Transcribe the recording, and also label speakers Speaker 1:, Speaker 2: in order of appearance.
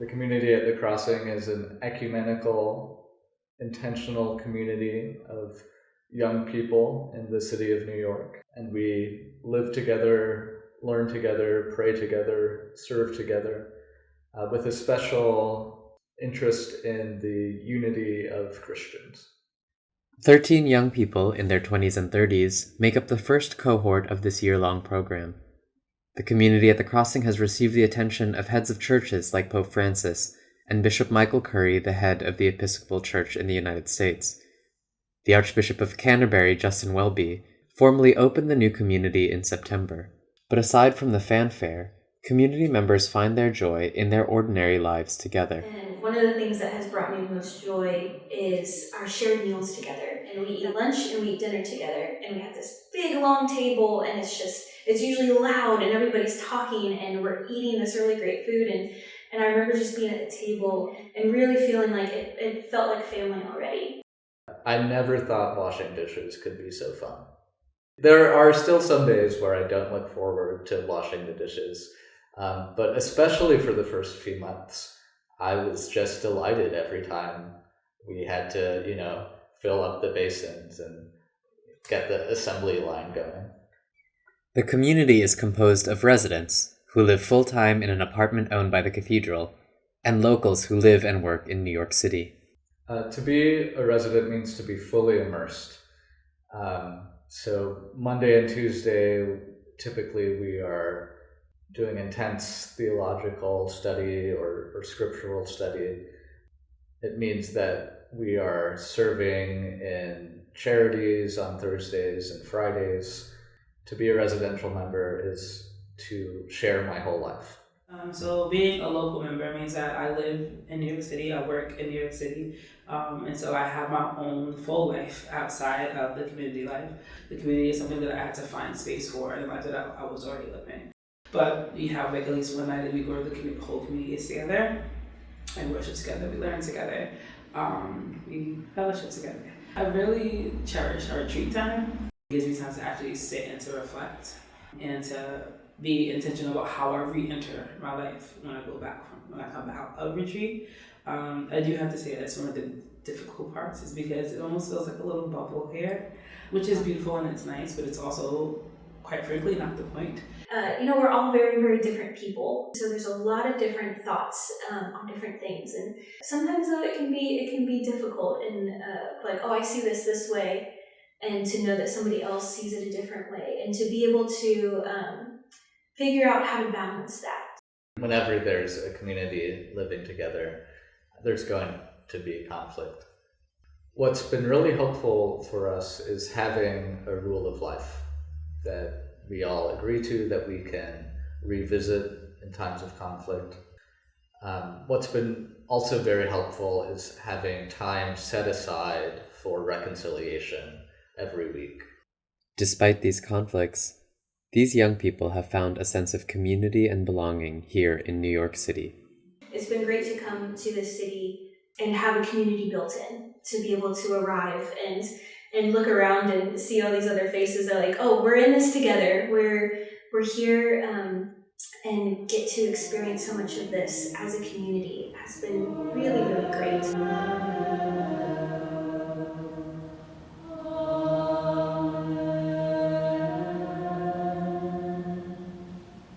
Speaker 1: The community at the Crossing is an ecumenical, intentional community of young people in the city of New York. And we live together, learn together, pray together, serve together, with a special interest in the unity of Christians.
Speaker 2: 13 young people in their 20s and 30s make up the first cohort of this year-long program. The community at the Crossing has received the attention of heads of churches like Pope Francis and Bishop Michael Curry, the head of the Episcopal Church in the United States. The Archbishop of Canterbury, Justin Welby, formally opened the new community in September. But aside from the fanfare, community members find their joy in their ordinary lives together.
Speaker 3: And one of the things that has brought me the most joy is our shared meals together. And we eat lunch and we eat dinner together. And we have this big long table, and it's usually loud and everybody's talking and we're eating this really great food. And I remember just being at the table and really feeling like it felt like family already.
Speaker 1: I never thought washing dishes could be so fun. There are still some days where I don't look forward to washing the dishes, but especially for the first few months, I was just delighted every time we had to, fill up the basins and get the assembly line going.
Speaker 2: The community is composed of residents who live full-time in an apartment owned by the cathedral, and locals who live and work in New York City.
Speaker 1: To be a resident means to be fully immersed. So Monday and Tuesday, typically we are doing intense theological study or scriptural study. It means that we are serving in charities on Thursdays and Fridays. To be a residential member is to share my whole life.
Speaker 4: So being a local member means that I live in New York City, I work in New York City, and so I have my own full life outside of the community life. The community is something that I had to find space for in the life that I was already living. But we have at least one night that we go to the whole community is together and worship together, we learn together, we fellowship together. I really cherish our retreat time. It gives me time to actually sit and to reflect and to be intentional about how I re-enter my life when I come out of retreat. I do have to say that's one of the difficult parts is because it almost feels like a little bubble here, which is beautiful and it's nice, but it's also, quite frankly, not the point.
Speaker 3: We're all very, very different people. So there's a lot of different thoughts on different things. And sometimes though it can be difficult and I see this way, and to know that somebody else sees it a different way, and to be able to figure out how to balance that.
Speaker 1: Whenever there's a community living together, there's going to be conflict. What's been really helpful for us is having a rule of life that we all agree to, that we can revisit in times of conflict. What's been also very helpful is having time set aside for reconciliation every week.
Speaker 2: Despite these conflicts, these young people have found a sense of community and belonging here in New York City.
Speaker 3: It's been great to come to this city and have a community built in, to be able to arrive and look around and see all these other faces that are like, oh, we're in this together. We're here and get to experience so much of this as a community. It has been really, really great.